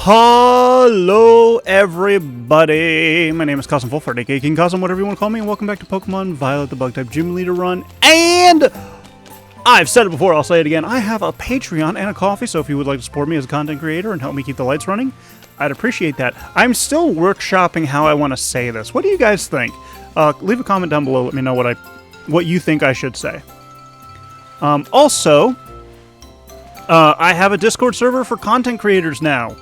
Hello, everybody. My name is Kazm Vulfhart, aka King Kazm, whatever you want to call me, and welcome back to Pokemon Violet, the Bug-type Gym Leader Run. And I've said it before, I'll say it again. I have a Patreon and a coffee, so if you would like to support me as a content creator and help me keep the lights running, I'd appreciate that. I'm still workshopping how I want to say this. What do you guys think? Leave a comment down below. Let me know what you think I should say. Also, I have a Discord server for content creators now.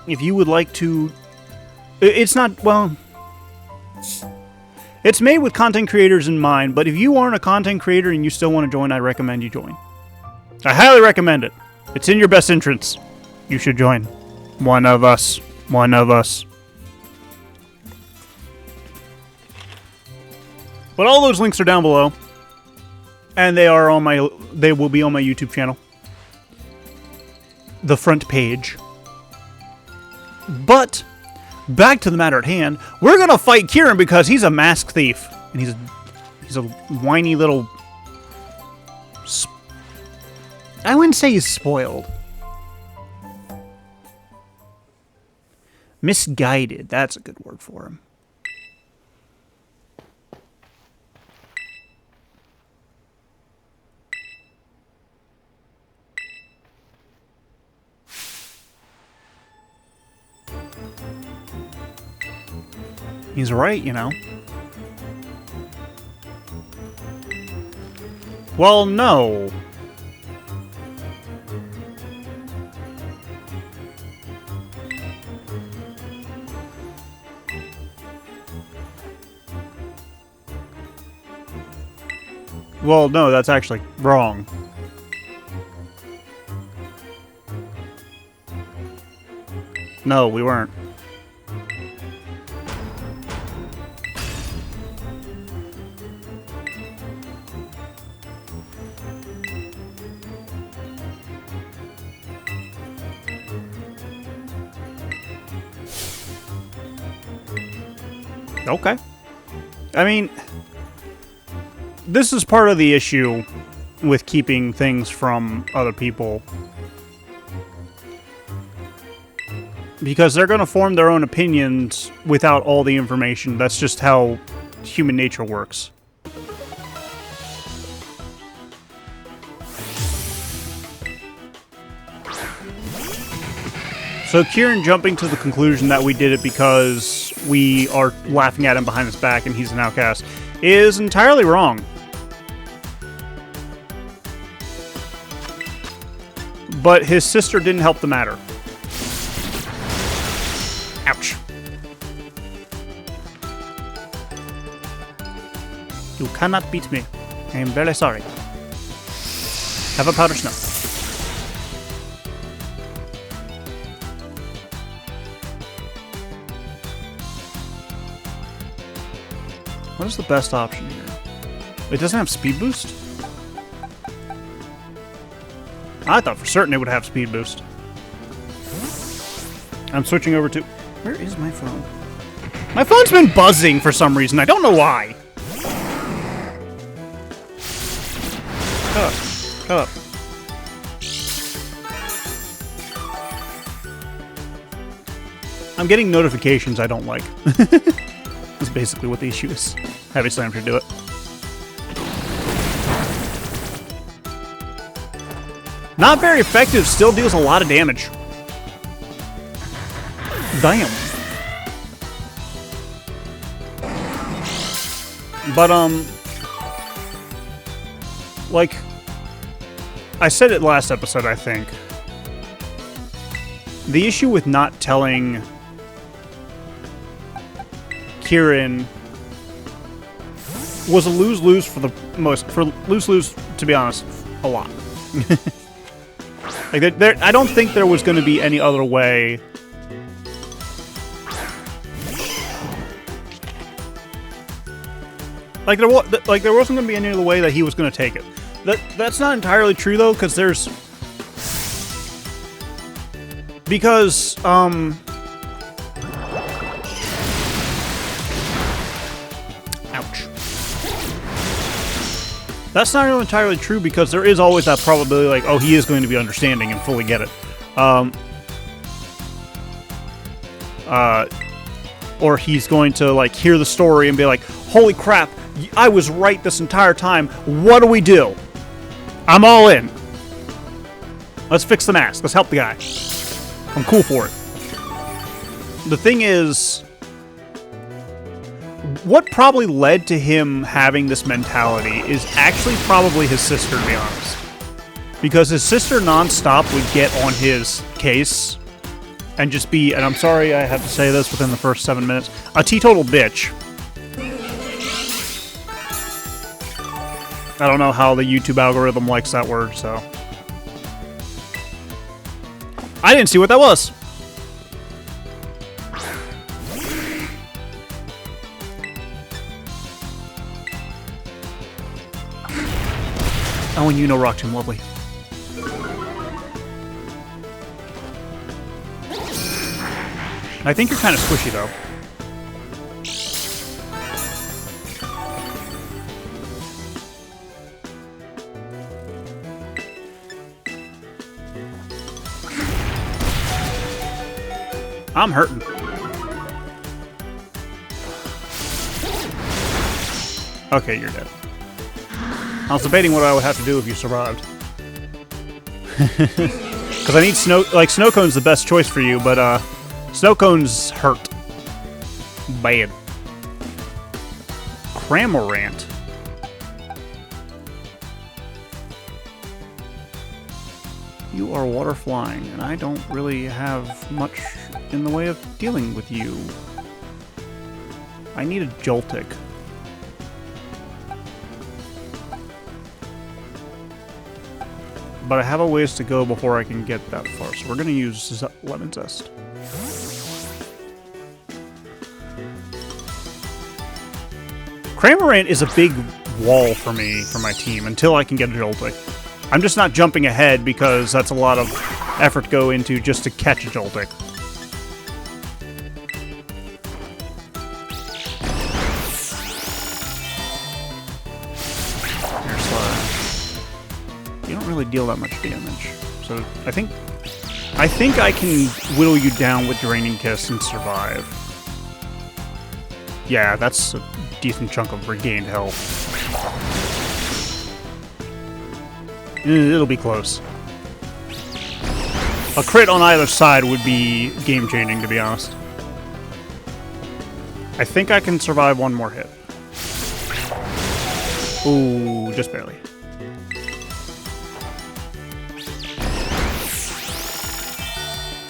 If you would like to... It's not, well... It's made with content creators in mind, but if you aren't a content creator and you still want to join, I recommend you join. I highly recommend it. It's in your best interest. You should join. One of us. One of us. But all those links are down below. And they will be on my YouTube channel. The front page. But back to the matter at hand, we're gonna fight Kieran because he's a mask thief, and he's a whiny little. I wouldn't say he's spoiled. Misguided. That's a good word for him. He's right, you know. Well, no. Well, no, that's actually wrong. No, we weren't. Okay. I mean, this is part of the issue with keeping things from other people. Because they're going to form their own opinions without all the information. That's just how human nature works. So Kieran jumping to the conclusion that we did it because we are laughing at him behind his back and he's an outcast is entirely wrong. But his sister didn't help the matter. Ouch. You cannot beat me. I am very sorry. Have a powder snow. What is the best option here? It doesn't have speed boost? I thought for certain it would have speed boost. I'm switching over to... Where is my phone? My phone's been buzzing for some reason. I don't know why. Come up. I'm getting notifications I don't like. That's basically what the issue is. Heavy Slam should do it. Not very effective, still deals a lot of damage. Damn. But, like, I said it last episode, I think. The issue with not telling Kieran was a lose-lose for lose-lose, to be honest, a lot. Like, I don't think there was going to be any other way. Like, there wasn't going to be any other way that he was going to take it. That's not entirely true, though, because there's... Because, ouch. That's not entirely true because there is always that probability, like, oh, he is going to be understanding and fully get it. or he's going to like hear the story and be like, holy crap, I was right this entire time. What do we do? I'm all in. Let's fix the mask. Let's help the guy. I'm cool for it. The thing is, what probably led to him having this mentality is actually probably his sister, to be honest. Because his sister nonstop would get on his case and just be, and I'm sorry I have to say this within the first 7 minutes, a teetotal bitch. I don't know how the YouTube algorithm likes that word, so. I didn't see what that was. Oh, and you know Rock Tomb, lovely. I think you're kind of squishy, though. I'm hurting. Okay, you're dead. I was debating what I would have to do if you survived. Because I need snow... Like, snow cone's the best choice for you, but, snow cones hurt. Bad. Cramorant. You are water flying, and I don't really have much in the way of dealing with you. I need a Joltik. But I have a ways to go before I can get that far, so we're going to use Lemon Zest. Cramorant is a big wall for me, for my team, until I can get a Joltik. I'm just not jumping ahead because that's a lot of effort to go into just to catch a Joltik. You don't really deal that much damage, so I think I can whittle you down with Draining Kiss and survive. Yeah, that's a decent chunk of regained health. It'll be close. A crit on either side would be game-changing, to be honest. I think I can survive one more hit. Ooh, just barely.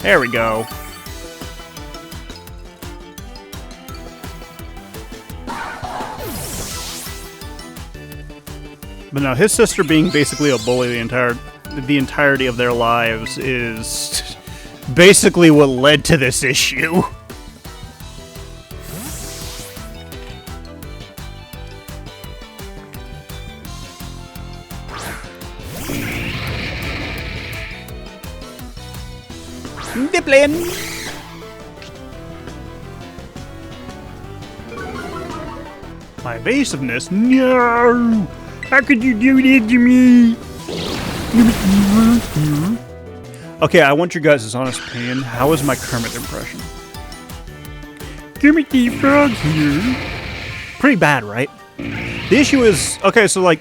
There we go. But no, his sister being basically a bully the entirety of their lives is basically what led to this issue. Diplin! My evasiveness? No! How could you do this to me? Okay, I want your guys' honest opinion. How is my Kermit impression? Kermit the Frog here. Pretty bad, right? The issue is... Okay, so like...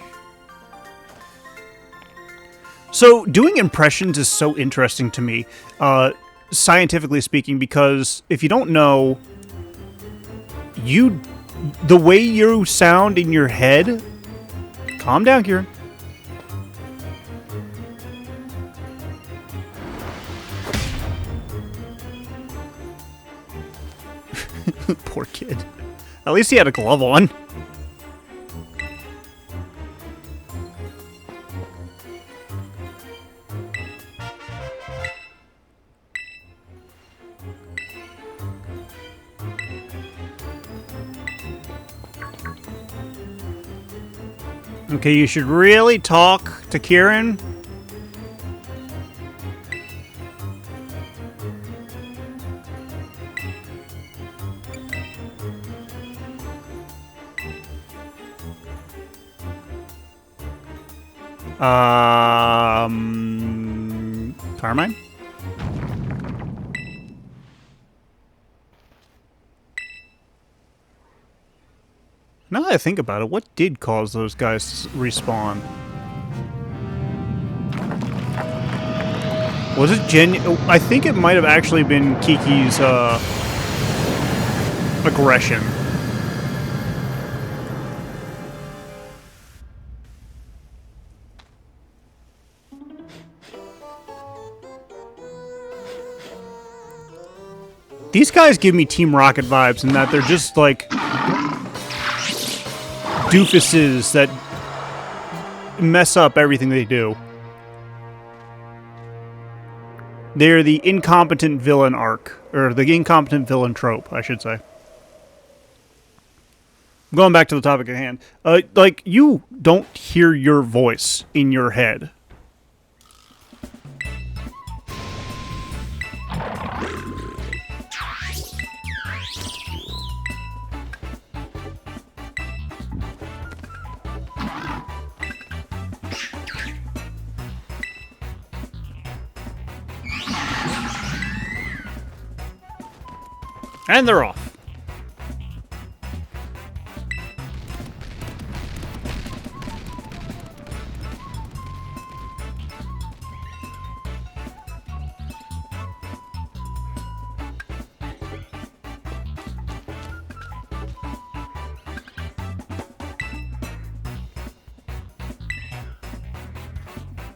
So, doing impressions is so interesting to me, scientifically speaking, because if you don't know, the way you sound in your head... Calm down, Kieran. Poor kid. At least he had a glove on. Okay, you should really talk to Kieran. Carmine? Now that I think about it, what did cause those guys to respawn? Was it I think it might have actually been Kiki's, aggression. These guys give me Team Rocket vibes in that they're just, like, doofuses that mess up everything they do. They're the incompetent villain arc. Or the incompetent villain trope, I should say. Going back to the topic at hand. Like, you don't hear your voice in your head. And they're off.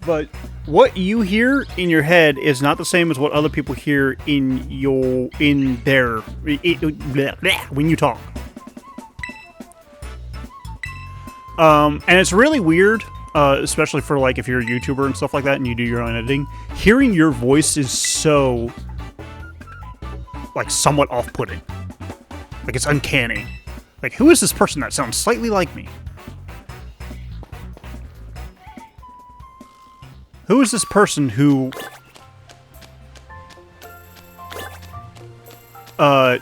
But what you hear in your head is not the same as what other people hear in when you talk. And it's really weird, especially for like if you're a YouTuber and stuff like that and you do your own editing. Hearing your voice is so like somewhat off-putting. Like it's uncanny. Like who is this person that sounds slightly like me? Who is this person who, like,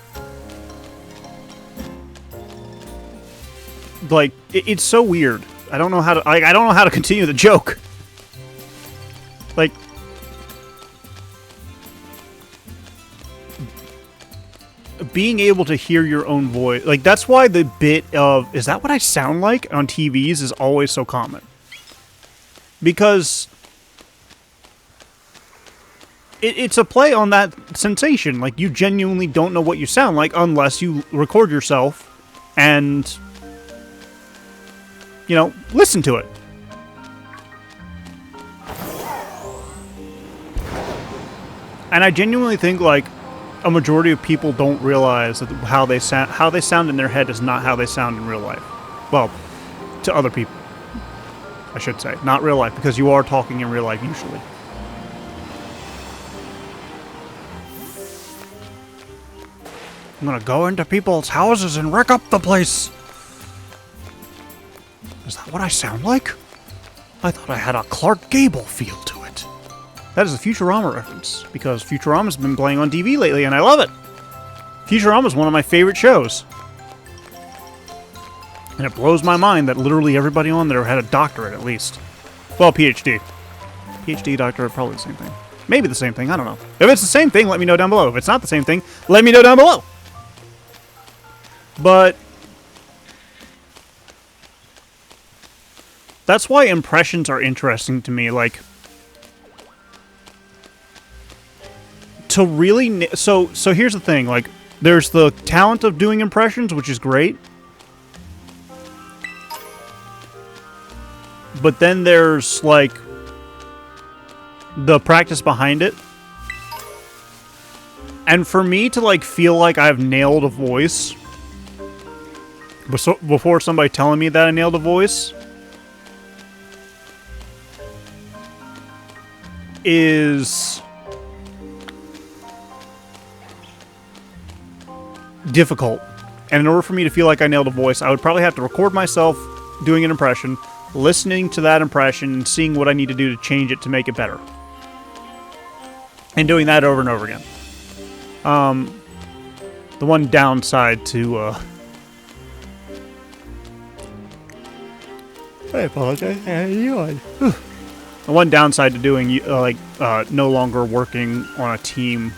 it's so weird. I don't know how to, I don't know how to continue the joke. Like, being able to hear your own voice, like, that's why the bit of, is that what I sound like on TVs is always so common. Because it's a play on that sensation. Like, you genuinely don't know what you sound like unless you record yourself and, you know, listen to it. And I genuinely think, like, a majority of people don't realize that how they sound in their head is not how they sound in real life. Well, to other people, I should say. Not real life, because you are talking in real life usually. I'm gonna go into people's houses and wreck up the place. Is that what I sound like? I thought I had a Clark Gable feel to it. That is a Futurama reference, because Futurama's been playing on TV lately, and I love it. Futurama's one of my favorite shows. And it blows my mind that literally everybody on there had a doctorate, at least. Well, PhD. PhD, doctorate, probably the same thing. Maybe the same thing, I don't know. If it's the same thing, let me know down below. If it's not the same thing, let me know down below. But that's why impressions are interesting to me. Like, to really... So here's the thing. Like, there's the talent of doing impressions, which is great. But then there's, like, the practice behind it. And for me to, like, feel like I've nailed a voice before somebody telling me that I nailed a voice is difficult. And in order for me to feel like I nailed a voice, I would probably have to record myself doing an impression, listening to that impression, and seeing what I need to do to change it to make it better. And doing that over and over again. The one downside to, I apologize. How are you doing? The one downside to doing, no longer working on a team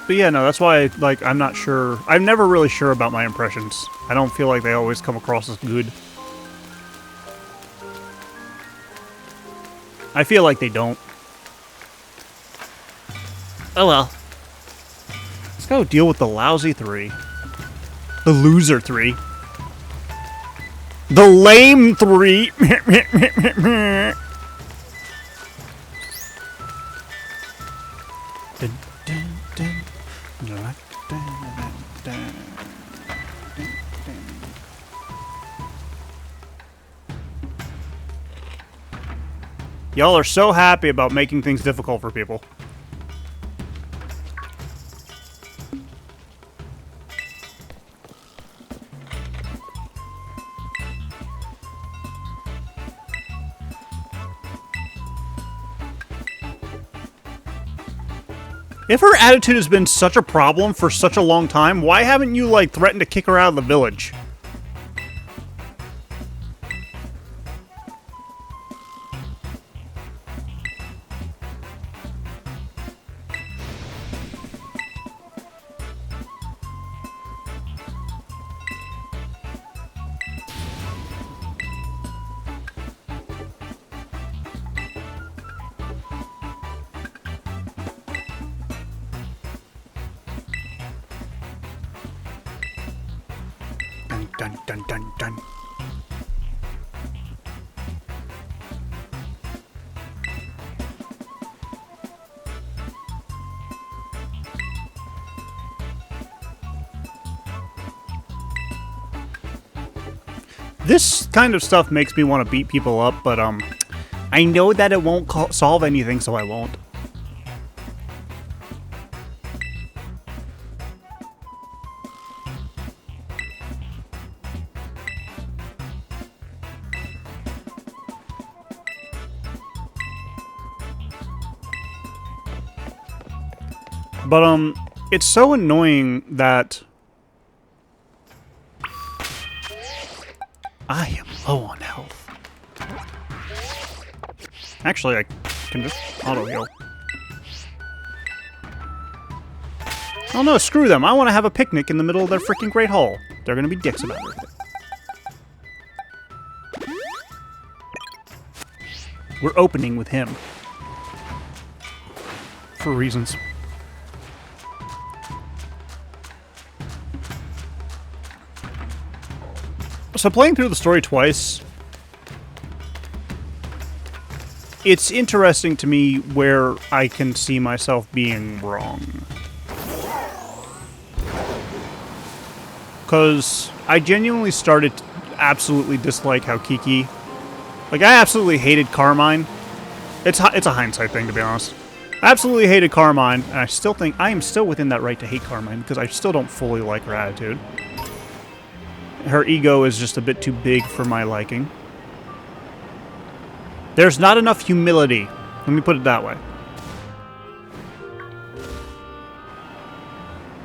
But yeah, no, that's why, like, I'm not sure. I'm never really sure about my impressions. I don't feel like they always come across as good. I feel like they don't. Oh well. Let's go deal with the Lousy Three. The Loser Three. The Lame Three. Y'all are so happy about making things difficult for people. If her attitude has been such a problem for such a long time, why haven't you, like, threatened to kick her out of the village? Dun, dun, dun, dun. This kind of stuff makes me want to beat people up, but I know that it won't solve anything, so I won't. But, it's so annoying that I am low on health. Actually, I can just auto-heal. Oh no, screw them. I want to have a picnic in the middle of their freaking Great Hall. They're gonna be dicks about it. We're opening with him. For reasons. So playing through the story twice, it's interesting to me where I can see myself being wrong. Because I genuinely started to absolutely dislike how Kiki... Like, I absolutely hated Carmine. It's a hindsight thing, to be honest. I absolutely hated Carmine, and I still think I am still within that right to hate Carmine, because I still don't fully like her attitude. Her ego is just a bit too big for my liking. There's not enough humility. Let me put it that way.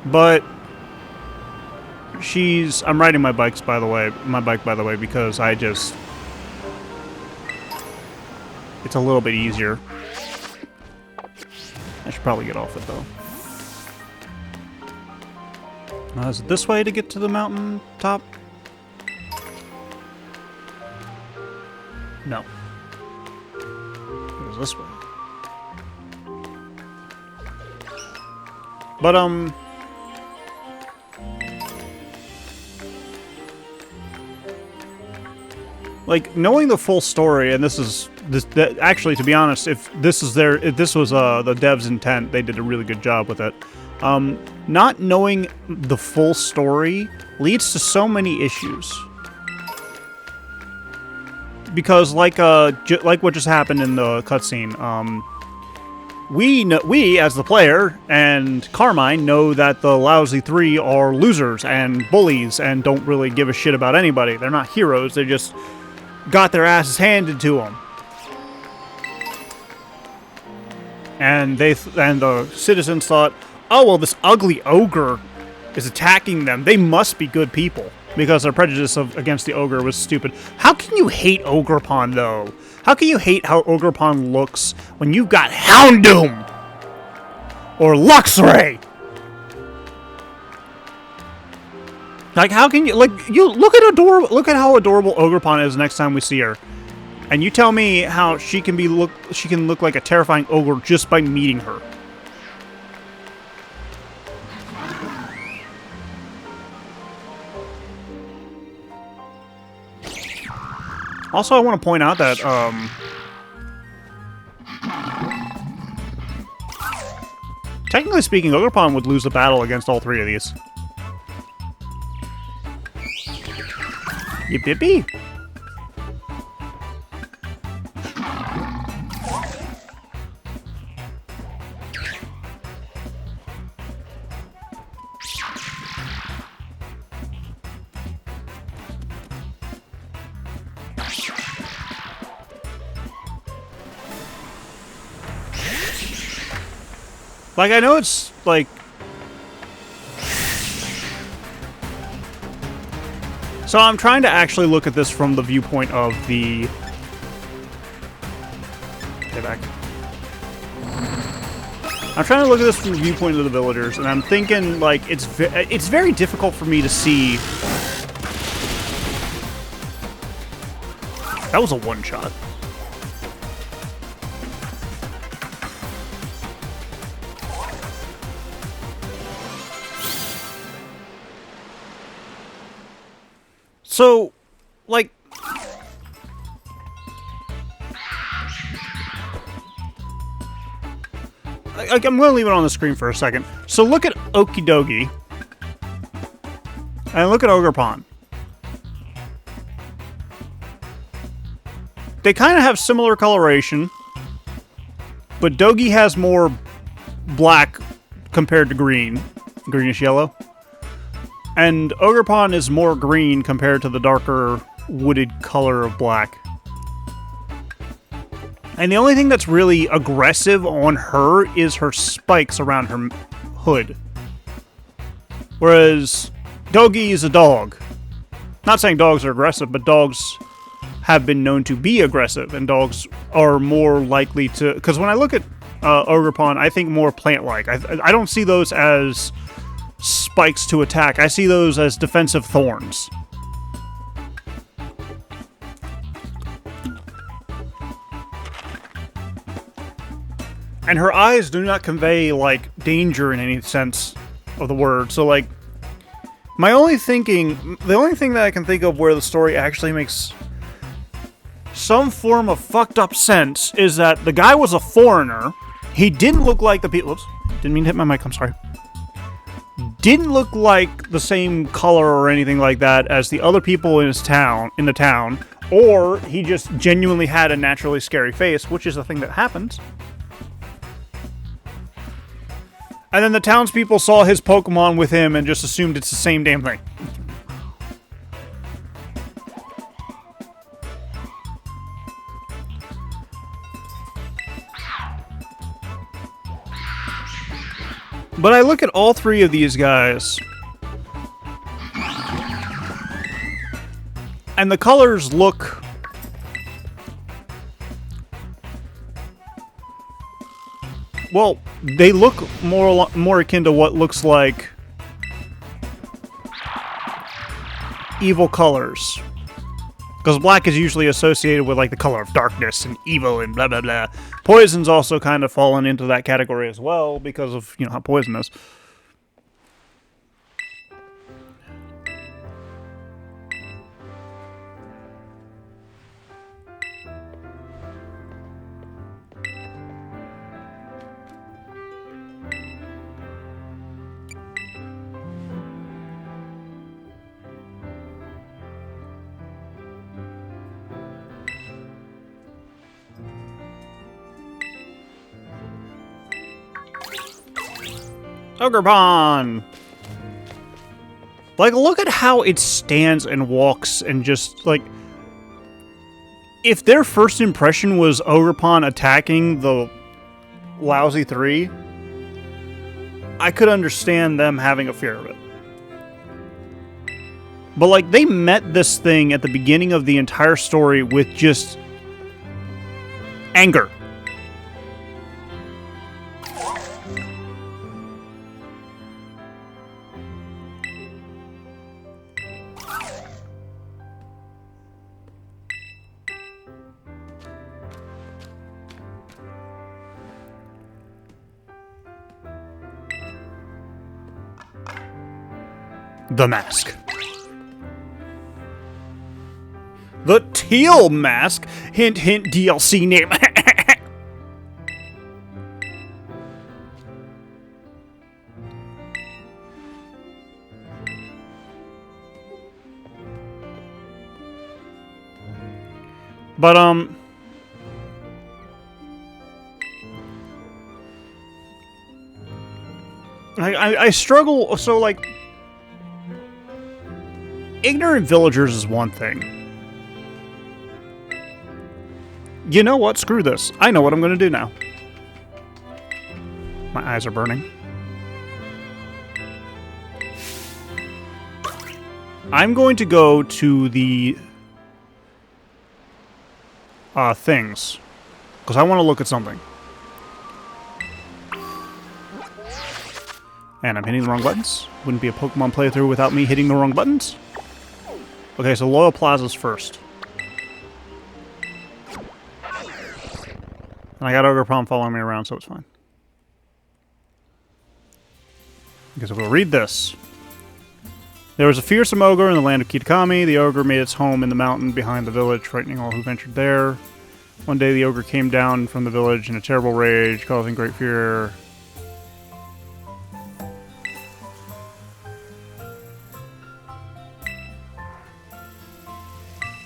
But I'm riding my bike, by the way, because it's a little bit easier. I should probably get off it, though. Is it this way to get to the mountain top? No. It was this way. But, like, knowing the full story, and actually, to be honest, if this was the devs' intent, they did a really good job with it. Not knowing the full story leads to so many issues. Because, like what just happened in the cutscene, we, as the player, and Carmine, know that the Lousy Three are losers and bullies and don't really give a shit about anybody. They're not heroes, they just got their asses handed to them. And the citizens thought, oh, well, this ugly ogre is attacking them. They must be good people. Because their prejudice against the ogre was stupid. How can you hate Ogerpon, though? How can you hate how Ogerpon looks when you've got Houndoom? Or Luxray? Like, how can you, like, you look at look at how adorable Ogerpon is next time we see her. And you tell me how she can look like a terrifying ogre just by meeting her. Also, I want to point out that, technically speaking, Ogerpon would lose the battle against all three of these. Yip yippee! Like, I know it's, like... So I'm trying to actually look at this from the viewpoint of the... Stay back. I'm trying to look at this from the viewpoint of the villagers, and I'm thinking, like, it's very difficult for me to see... That was a one-shot. So, like... I'm going to leave it on the screen for a second. So look at Okidogi. And look at Ogerpon. They kind of have similar coloration. But Dogi has more black compared to green. Greenish yellow. And Ogerpon is more green compared to the darker wooded color of black. And the only thing that's really aggressive on her is her spikes around her hood. Whereas Dogi is a dog. Not saying dogs are aggressive, but dogs have been known to be aggressive, and dogs are more likely to... Because when I look at Ogerpon, I think more plant-like. I don't see those as spikes to attack. I see those as defensive thorns. And her eyes do not convey, like, danger in any sense of the word. So, like, the only thing that I can think of where the story actually makes some form of fucked up sense is that the guy was a foreigner. He didn't look like the people... Oops, didn't mean to hit my mic, I'm sorry. Didn't look like the same color or anything like that as the other people in the town, or he just genuinely had a naturally scary face, which is a thing that happens. And then the townspeople saw his Pokemon with him and just assumed it's the same damn thing. But I look at all three of these guys, and the colors look... Well, they look more akin to what looks like evil colors. Because black is usually associated with, like, the color of darkness and evil and blah, blah, blah. Poison's also kind of fallen into that category as well because of, you know, how poison is. Ogerpon! Like, look at how it stands and walks and just, like... If their first impression was Ogerpon attacking the Lousy Three, I could understand them having a fear of it. But, like, they met this thing at the beginning of the entire story with just... anger. The mask. The teal mask. Hint, hint, DLC name. But, I struggle, so, like, ignorant villagers is one thing. You know what? Screw this. I know what I'm going to do now. My eyes are burning. I'm going to go to the things, because I want to look at something. And I'm hitting the wrong buttons. Wouldn't be a Pokemon playthrough without me hitting the wrong buttons. Okay, so Loyal Plaza's first. And I got Ogre Palm following me around, so it's fine. Okay, so we'll read this. There was a fearsome ogre in the land of Kitakami. The ogre made its home in the mountain behind the village, frightening all who ventured there. One day the ogre came down from the village in a terrible rage, causing great fear.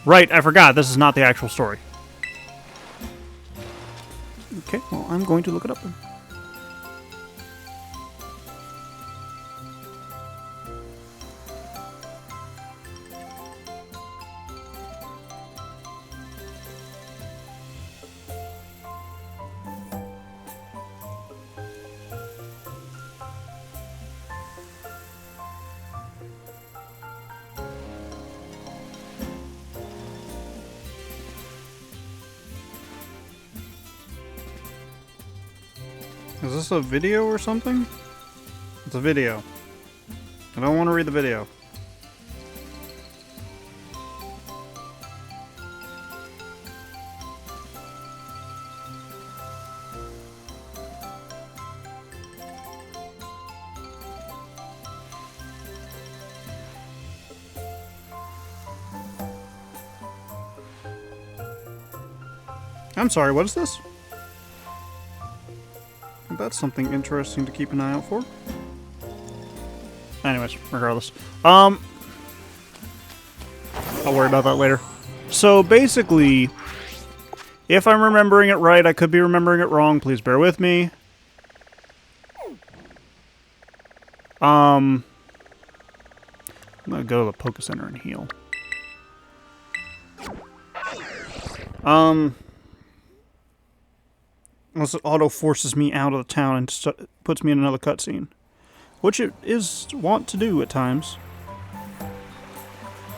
Right, I forgot. This is not the actual story. Okay, well, I'm going to look it up then. Is this a video or something? It's a video. I don't want to read the video. I'm sorry, what is this? That's something interesting to keep an eye out for. Anyways, regardless. I'll worry about that later. So basically, if I'm remembering it right, I could be remembering it wrong. Please bear with me. I'm gonna go to the Poké Center and heal. Unless it auto-forces me out of the town and puts me in another cutscene. Which it is wont to do at times.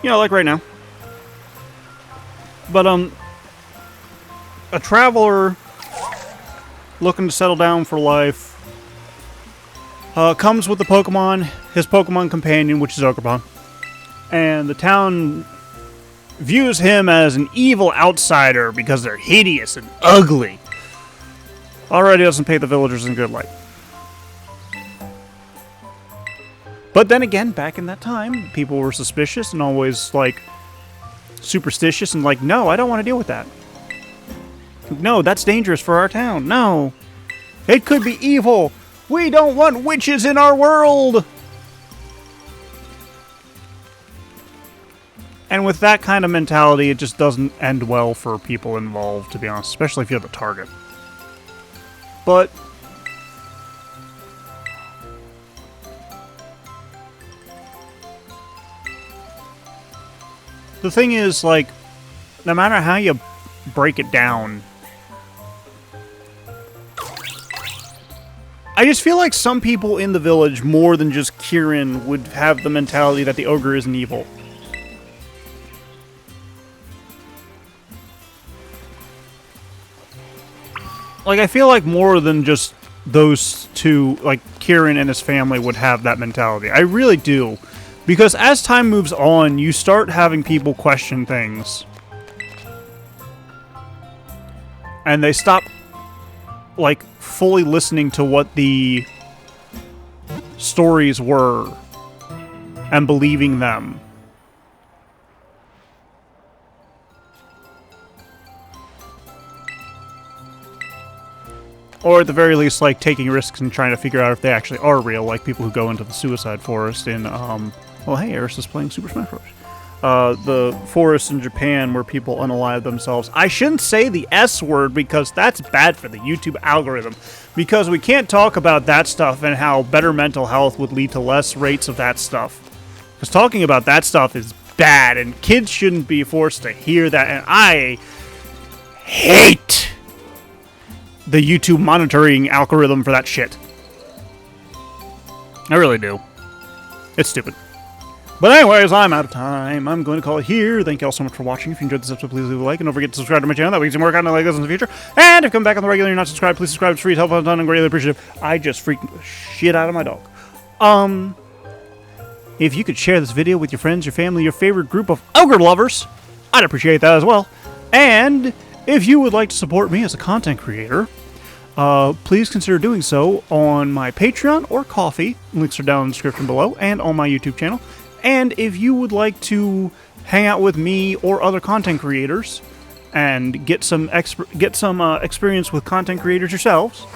You know, like right now. But, a traveler looking to settle down for life comes with the Pokemon, his Pokemon companion, which is Ogerpon. And the town views him as an evil outsider because they're hideous and ugly. Already doesn't paint the villagers in good light. But then again, back in that time, people were suspicious and always, like, superstitious and like, no, I don't want to deal with that. No, that's dangerous for our town. No. It could be evil. We don't want witches in our world. And with that kind of mentality, it just doesn't end well for people involved, to be honest, especially if you're the target. But the thing is, like, no matter how you break it down, I just feel like some people in the village, more than just Kieran, would have the mentality that the ogre isn't evil. Like, I feel like more than just those two, like, Kieran and his family would have that mentality. I really do. Because as time moves on, you start having people question things. And they stop, like, fully listening to what the stories were. and believing them. Or at the very least, like, taking risks and trying to figure out if they actually are real, like people who go into the suicide forest in, well, hey, Eris is playing Super Smash Bros. The forest in Japan where people unalive themselves. I shouldn't say the S word because that's bad for the YouTube algorithm. Because we can't talk about that stuff and how better mental health would lead to less rates of that stuff. Because talking about that stuff is bad, and kids shouldn't be forced to hear that, and I hate the YouTube monitoring algorithm for that shit. I really do. It's stupid. But anyways, I'm out of time. I'm going to call it here. Thank you all so much for watching. If you enjoyed this episode, please leave a like. And don't forget to subscribe to my channel. That way you can see more content like this in the future. And if you come back on the regular and you're not subscribed, please subscribe. It's free. It's helpful. I'm greatly appreciative. I just freaked the shit out of my dog. If you could share this video with your friends, your family, your favorite group of ogre lovers, I'd appreciate that as well. And if you would like to support me as a content creator, please consider doing so on my Patreon or Ko-fi. Links are down in the description below, and on my YouTube channel. And if you would like to hang out with me or other content creators and get some experience with content creators yourselves,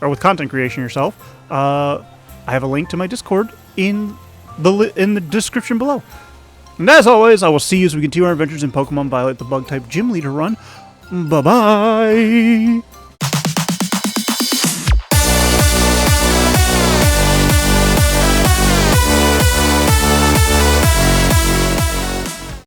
or with content creation yourself, I have a link to my Discord in the description below. And as always, I will see you as we continue our adventures in Pokemon Violet, the Bug-type Gym Leader run. Bye-bye!